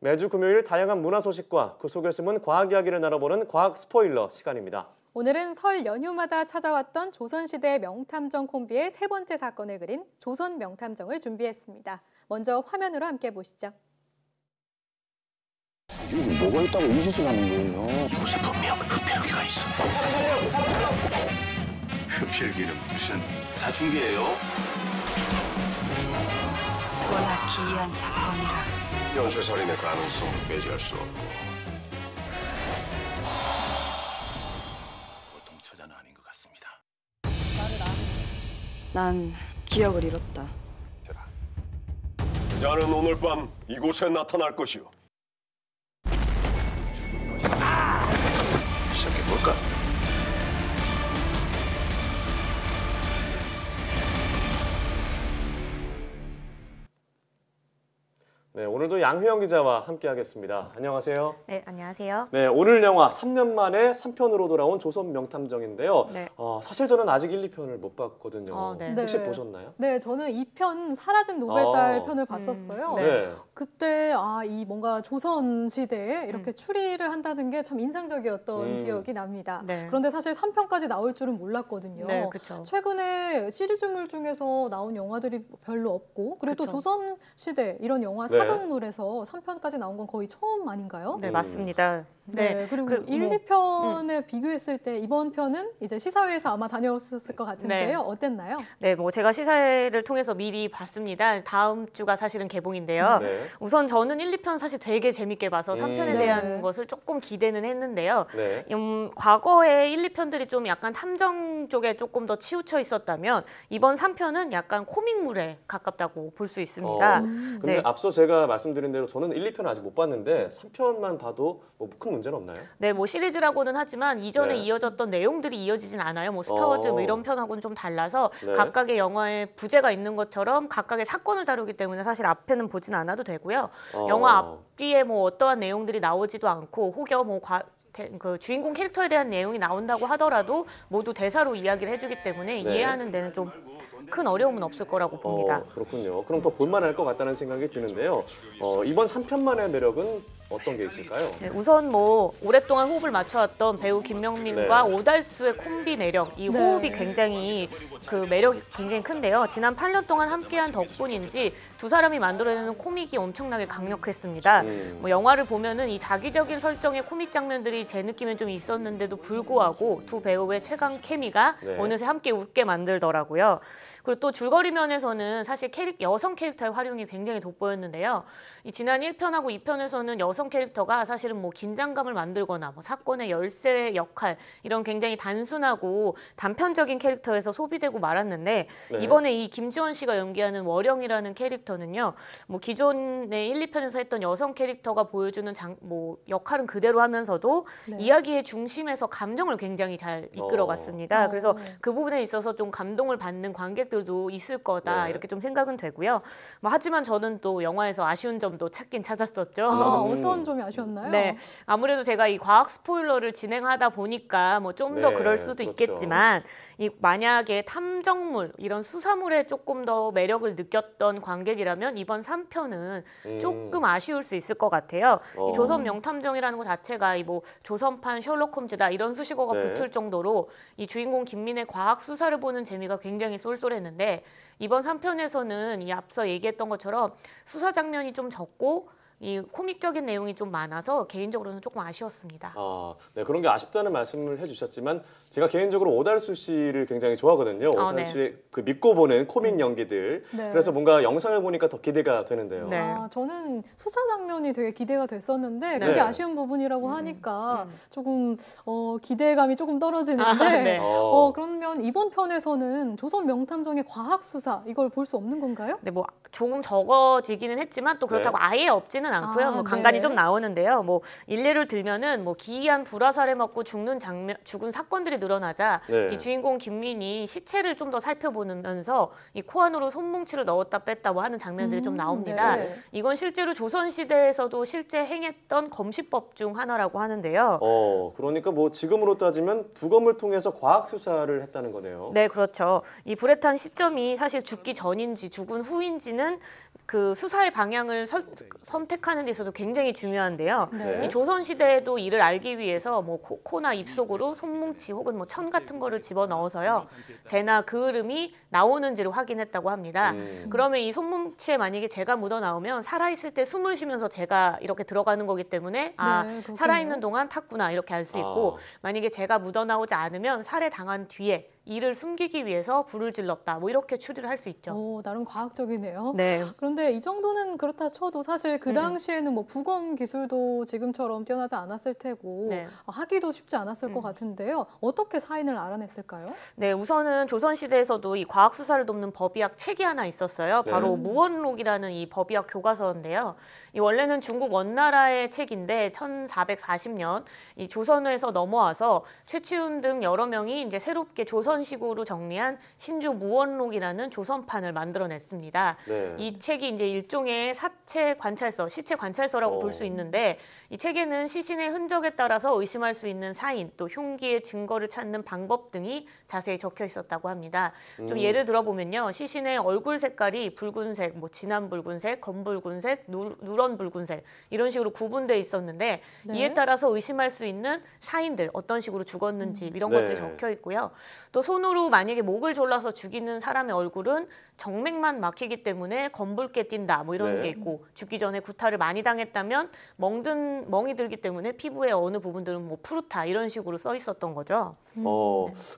매주 금요일 다양한 문화 소식과 그 속에 숨은 과학 이야기를 나눠보는 과학 스포일러 시간입니다. 오늘은 설 연휴마다 찾아왔던 조선시대 명탐정 콤비의 세 번째 사건을 그린 조선 명탐정을 준비했습니다. 먼저 화면으로 함께 보시죠. 이게 뭐가 있다고 이 짓을 하는 거예요? 이곳에 분명 흡혈귀가 있어. 흡혈귀는 무슨 사춘기예요? 워낙 기이한 사건이라 연쇄살인의 가능성은 배제할 수 없고 보통 처자는 아닌 것 같습니다. 난 기억을 잃었다. 그자는 오늘 밤 이곳에 나타날 것이오. 시작해볼까? 네, 오늘도 양효영 기자와 함께하겠습니다. 안녕하세요. 네, 안녕하세요. 네, 오늘 영화 3년 만에 3편으로 돌아온 조선 명탐정인데요. 네. 사실 저는 아직 1, 2편을 못 봤거든요. 네. 혹시 네. 보셨나요? 네, 저는 2편 사라진 노벨달 편을 봤었어요. 네. 그때 이 뭔가 조선 시대에 이렇게 추리를 한다는 게 참 인상적이었던 기억이 납니다. 네. 그런데 사실 3편까지 나올 줄은 몰랐거든요. 네, 그렇죠. 최근에 시리즈물 중에서 나온 영화들이 별로 없고 그리고 또 그쵸. 조선 시대 이런 영화 네. 사극물에서 3편까지 나온 건 거의 처음 아닌가요? 네, 맞습니다. 네, 그리고 1, 2편에 비교했을 때 이번 편은 이제 시사회에서 아마 다녀오셨을 것 같은데요. 네. 어땠나요? 네, 뭐 제가 시사회를 통해서 미리 봤습니다. 다음 주가 사실은 개봉인데요. 네. 우선 저는 1, 2편 사실 되게 재밌게 봐서 3편에 네. 대한 것을 조금 기대는 했는데요. 네. 과거에 1, 2편들이 좀 약간 탐정 쪽에 조금 더 치우쳐 있었다면 이번 3편은 약간 코믹물에 가깝다고 볼 수 있습니다. 근데 네. 앞서 제가 말씀드린 대로 저는 1, 2편 아직 못 봤는데 3편만 봐도 뭐 큰 문제는 없나요? 네, 뭐 시리즈라고는 하지만 이전에 네. 이어졌던 내용들이 이어지진 않아요. 뭐 스타워즈 뭐 이런 편하고는 좀 달라서 네. 각각의 영화에 부제가 있는 것처럼 각각의 사건을 다루기 때문에 사실 앞에는 보진 않아도 되고요. 영화 앞뒤에 뭐 어떠한 내용들이 나오지도 않고 혹여 뭐 그 주인공 캐릭터에 대한 내용이 나온다고 하더라도 모두 대사로 이야기를 해주기 때문에 네. 이해하는 데는 좀 큰 어려움은 없을 거라고 봅니다. 그렇군요. 그럼 더 볼만할 것 같다는 생각이 드는데요. 이번 3편만의 매력은 어떤 게 있을까요? 네, 우선 뭐 오랫동안 호흡을 맞춰왔던 배우 김명민과 네. 오달수의 콤비 매력, 이 호흡이 굉장히 그 매력이 굉장히 큰데요. 지난 8년 동안 함께한 덕분인지 두 사람이 만들어내는 코믹이 엄청나게 강력했습니다. 뭐 영화를 보면은 이 자기적인 설정의 코믹 장면들이 제 느낌엔 좀 있었는데도 불구하고 두 배우의 최강 케미가 네. 어느새 함께 웃게 만들더라고요. 그리고 또 줄거리 면에서는 사실 여성 캐릭터의 활용이 굉장히 돋보였는데요. 이 지난 1편하고 2편에서는 여성 캐릭터가 사실은 뭐 긴장감을 만들거나 뭐 사건의 열쇠 역할 이런 굉장히 단순하고 단편적인 캐릭터에서 소비되고 말았는데 네. 이번에 이 김지원 씨가 연기하는 월영이라는 캐릭터는요. 뭐 기존의 1, 2편에서 했던 여성 캐릭터가 보여주는 뭐 역할은 그대로 하면서도 네. 이야기의 중심에서 감정을 굉장히 잘 이끌어갔습니다. 그래서 그 부분에 있어서 좀 감동을 받는 관객들도 있을 거다 네. 이렇게 좀 생각은 되고요. 뭐 하지만 저는 또 영화에서 아쉬운 점도 찾긴 찾았었죠. 어떤 점이 아쉬웠나요? 네, 아무래도 제가 이 과학 스포일러를 진행하다 보니까 뭐 좀 더 네, 그럴 수도 그렇죠. 있겠지만 이 만약에 탐정물 이런 수사물에 조금 더 매력을 느꼈던 관객이라면 이번 3편은 조금 아쉬울 수 있을 것 같아요. 이 조선 명탐정이라는 것 자체가 이 뭐 조선판 셜록 홈즈다 이런 수식어가 네. 붙을 정도로 이 주인공 김민의 과학 수사를 보는 재미가 굉장히 쏠쏠했는데 이번 3편에서는 이 앞서 얘기했던 것처럼 수사 장면이 좀 적고 이 코믹적인 내용이 좀 많아서 개인적으로는 조금 아쉬웠습니다. 네, 그런 게 아쉽다는 말씀을 해주셨지만 제가 개인적으로 오달수 씨를 굉장히 좋아하거든요. 오달수 네. 씨의 그 믿고 보는 코믹 연기들. 네. 그래서 뭔가 영상을 보니까 더 기대가 되는데요. 네. 저는 수사 장면이 되게 기대가 됐었는데 네. 그게 아쉬운 부분이라고 하니까 조금 기대감이 조금 떨어지는데 네. 그러면 이번 편에서는 조선 명탐정의 과학 수사 이걸 볼 수 없는 건가요? 네, 뭐 조금 적어지기는 했지만 또 그렇다고 네. 아예 없지는 않고요. 뭐 간간히 네. 좀 나오는데요. 뭐 일례를 들면은 뭐 기이한 불화살에 맞고 죽은 사건들이 늘어나자 네. 이 주인공 김민이 시체를 좀 더 살펴보면서 이 코 안으로 손뭉치를 넣었다 뺐다 뭐 하는 장면들이 좀 나옵니다. 네. 이건 실제로 조선 시대에서도 실제 행했던 검시법 중 하나라고 하는데요. 그러니까 뭐 지금으로 따지면 부검을 통해서 과학 수사를 했다는 거네요. 네, 그렇죠. 이 불에 탄 시점이 사실 죽기 전인지 죽은 후인지는 그 수사의 방향을 선택하는 데 있어서 굉장히 중요한데요. 네. 이 조선시대에도 이를 알기 위해서 뭐 코나 입속으로 손뭉치 혹은 뭐 천 같은 거를 집어넣어서요. 재나 그을음이 나오는지를 확인했다고 합니다. 그러면 이 손뭉치에 만약에 재가 묻어나오면 살아있을 때 숨을 쉬면서 재가 이렇게 들어가는 거기 때문에 아, 그렇군요. 살아있는 동안 탔구나 이렇게 알 수 있고 아. 만약에 재가 묻어나오지 않으면 살해당한 뒤에 이를 숨기기 위해서 불을 질렀다. 뭐 이렇게 추리를 할 수 있죠. 오, 나름 과학적이네요. 네. 그런데 이 정도는 그렇다 쳐도 사실 그 음. 당시에는 뭐 부검 기술도 지금처럼 뛰어나지 않았을 테고 네. 하기도 쉽지 않았을 것 같은데요. 어떻게 사인을 알아냈을까요? 네, 우선은 조선시대에서도 이 과학 수사를 돕는 법의학 책이 하나 있었어요. 바로 무원록이라는 이 법의학 교과서인데요. 이 원래는 중국 원나라의 책인데 1440년 이 조선에서 넘어와서 최치훈 등 여러 명이 이제 새롭게 조선식으로 정리한 신주 무원록이라는 조선판을 만들어냈습니다. 네. 이 책이 이제 일종의 사체 관찰서, 시체 관찰서라고 볼 수 있는데 이 책에는 시신의 흔적에 따라서 의심할 수 있는 사인, 또 흉기의 증거를 찾는 방법 등이 자세히 적혀 있었다고 합니다. 좀 예를 들어보면요, 시신의 얼굴 색깔이 붉은색, 뭐 진한 붉은색, 검붉은색, 누런 붉은색 이런 식으로 구분돼 있었는데 네. 이에 따라서 의심할 수 있는 사인들, 어떤 식으로 죽었는지 이런 것들이 네. 적혀 있고요. 또 손으로 만약에 목을 졸라서 죽이는 사람의 얼굴은 정맥만 막히기 때문에 검붉게 띈다 뭐 이런 네. 게 있고 죽기 전에 구타를 많이 당했다면 멍이 들기 때문에 피부의 어느 부분들은 뭐 푸르타 이런 식으로 써 있었던 거죠.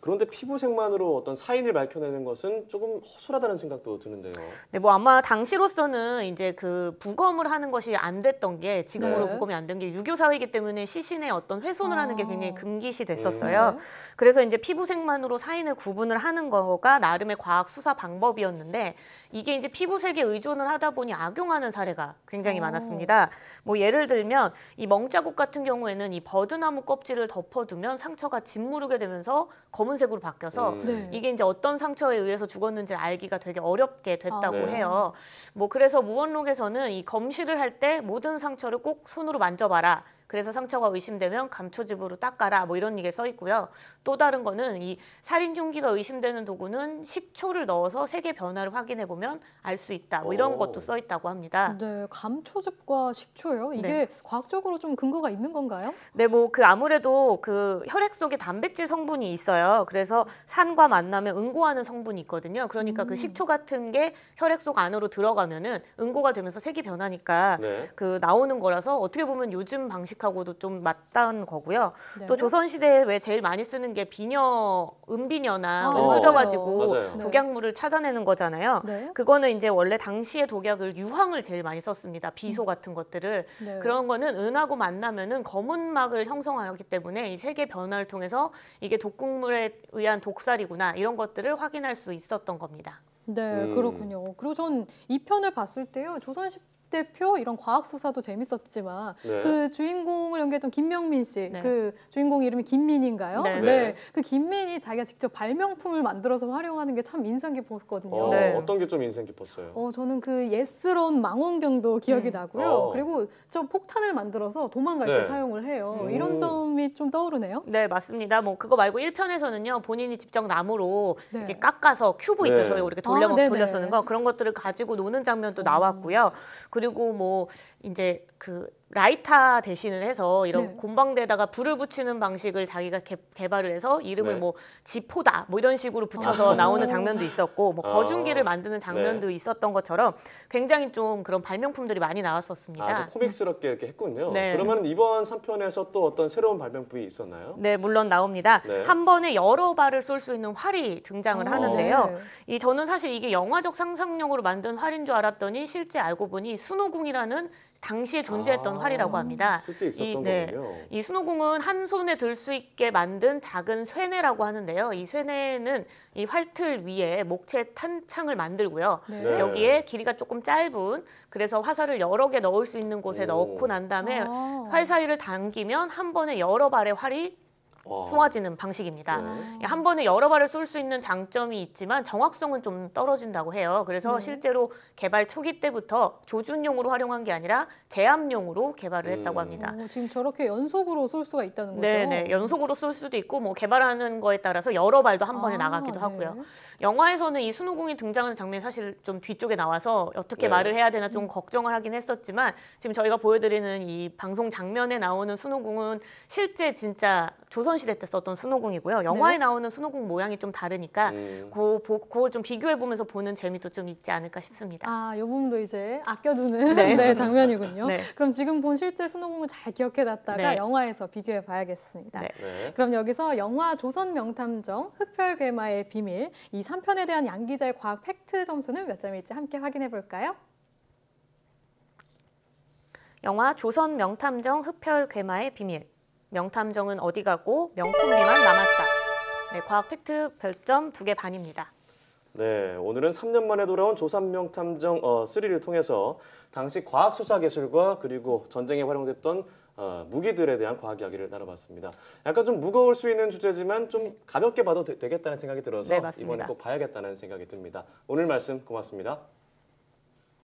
그런데 피부색만으로 어떤 사인을 밝혀내는 것은 조금 허술하다는 생각도 드는데요. 네, 뭐 아마 당시로서는 이제 그 부검을 하는 것이 안 됐던 게 지금으로 네. 부검이 안 된 게 유교 사회이기 때문에 시신의 어떤 훼손을 하는 게 굉장히 금기시 네. 됐었어요. 그래서 이제 피부색만으로 사인을 구분을 하는 거가 나름의 과학 수사 방법이었는데 이게 이제 피부색에 의존을 하다 보니 악용하는 사례가 굉장히 많았습니다. 뭐 예를 들면 이 멍자국 같은 경우에는 이 버드나무 껍질을 덮어두면 상처가 짓무르게 되면서 검은색으로 바뀌어서 네. 이게 이제 어떤 상처에 의해서 죽었는지 알기가 되게 어렵게 됐다고 네. 해요. 뭐 그래서 무원록에서는 이 검시를 할 때 모든 상처를 꼭 손으로 만져봐라. 그래서 상처가 의심되면 감초즙으로 닦아라 뭐 이런 얘기 써 있고요. 또 다른 거는 이 살인 흉기가 의심되는 도구는 식초를 넣어서 색의 변화를 확인해 보면 알 수 있다. 뭐 이런 것도 써 있다고 합니다. 네, 감초즙과 식초요. 이게 네. 과학적으로 좀 근거가 있는 건가요? 네, 뭐 그 아무래도 그 혈액 속에 단백질 성분이 있어요. 그래서 산과 만나면 응고하는 성분이 있거든요. 그러니까 그 식초 같은 게 혈액 속 안으로 들어가면은 응고가 되면서 색이 변하니까 네. 그 나오는 거라서 어떻게 보면 요즘 방식하고도 좀 맞닿은 거고요. 네. 또 조선시대에 왜 제일 많이 쓰는 게 비녀, 은비녀나 아, 은수져가지고 맞아요. 독약물을 찾아내는 거잖아요. 네. 그거는 이제 원래 당시의 독약을 유황을 제일 많이 썼습니다. 비소 같은 것들을. 네. 그런 거는 은하고 만나면은 검은 막을 형성하기 때문에 이 색의 변화를 통해서 이게 독극물에 의한 독살이구나 이런 것들을 확인할 수 있었던 겁니다. 네, 그렇군요. 그리고 전 이 편을 봤을 때요. 조선시대표 이런 과학 수사도 재밌었지만 네. 그 주인공을 연기했던 김명민 씨, 네. 그 주인공 이름이 김민인가요? 네. 네. 그 김민이 자기가 직접 발명품을 만들어서 활용하는 게 참 인상 깊었거든요. 네. 어떤 게 좀 인상 깊었어요? 저는 그 예스러운 망원경도 기억이 나고요. 그리고 저 폭탄을 만들어서 도망갈 네. 때 사용을 해요. 이런 점이 좀 떠오르네요. 네, 맞습니다. 뭐 그거 말고 1편에서는요. 본인이 직접 나무로 네. 이렇게 깎아서 큐브 있죠. 네. 저희 이렇게 네네. 돌려 쓰는 거 그런 것들을 가지고 노는 장면도 나왔고요. 그리고 뭐 이제 그 라이터 대신을 해서 이런 네. 곰방대에다가 불을 붙이는 방식을 자기가 개발을 해서 이름을 네. 뭐 지포다 뭐 이런 식으로 붙여서 나오는 장면도 있었고 뭐 거중기를 만드는 장면도 네. 있었던 것처럼 굉장히 좀 그런 발명품들이 많이 나왔었습니다. 좀 코믹스럽게 이렇게 했군요. 네. 그러면 이번 3편에서 또 어떤 새로운 발명품이 있었나요? 네, 물론 나옵니다. 네. 한 번에 여러 발을 쏠 수 있는 활이 등장을 하는데요. 네. 저는 사실 이게 영화적 상상력으로 만든 활인 줄 알았더니 실제 알고 보니 순호궁이라는 당시에 존재했던 활이라고 합니다. 실제 있었던 네. 거군요. 이 순호궁은 한 손에 들 수 있게 만든 작은 쇠뇌라고 하는데요. 이 쇠뇌는 이 활틀 위에 목재 탄창을 만들고요. 네. 여기에 길이가 조금 짧은 그래서 화살을 여러 개 넣을 수 있는 곳에 넣고 난 다음에 아. 활 사이를 당기면 한 번에 여러 발의 활이 쏘아지는 방식입니다. 한 번에 여러 발을 쏠 수 있는 장점이 있지만 정확성은 좀 떨어진다고 해요. 그래서 실제로 개발 초기 때부터 조준용으로 활용한 게 아니라 제압용으로 개발을 했다고 합니다. 지금 저렇게 연속으로 쏠 수가 있다는 거죠? 네네, 연속으로 쏠 수도 있고 뭐 개발하는 거에 따라서 여러 발도 한 번에 나가기도 하고요. 영화에서는 이 순우궁이 등장하는 장면이 사실 좀 뒤쪽에 나와서 어떻게 말을 해야 되나 좀 걱정을 하긴 했었지만 지금 저희가 보여드리는 이 방송 장면에 나오는 순우궁은 실제 진짜 조선시대 때 썼던 순우궁이고요. 영화에 나오는 순우궁 모양이 좀 다르니까 그걸 좀 비교해보면서 보는 재미도 좀 있지 않을까 싶습니다. 아, 이 부분도 이제 아껴두는 네, 장면이군요. 네. 그럼 지금 본 실제 순우궁을 잘 기억해놨다가 네. 영화에서 비교해봐야겠습니다. 네. 그럼 여기서 영화 조선 명탐정 흡혈괴마의 비밀 이 3편에 대한 양 기자의 과학 팩트 점수는 몇 점일지 함께 확인해볼까요? 영화 조선 명탐정 흡혈괴마의 비밀. 명탐정은 어디 가고 명콤비만 남았다. 네, 과학 팩트 별점 2개 반입니다. 네, 오늘은 3년 만에 돌아온 조선 명탐정 3를 통해서 당시 과학 수사 기술과 그리고 전쟁에 활용됐던 무기들에 대한 과학 이야기를 나눠봤습니다. 약간 좀 무거울 수 있는 주제지만 좀 가볍게 봐도 되겠다는 생각이 들어서 네, 맞습니다. 이번에 꼭 봐야겠다는 생각이 듭니다. 오늘 말씀 고맙습니다.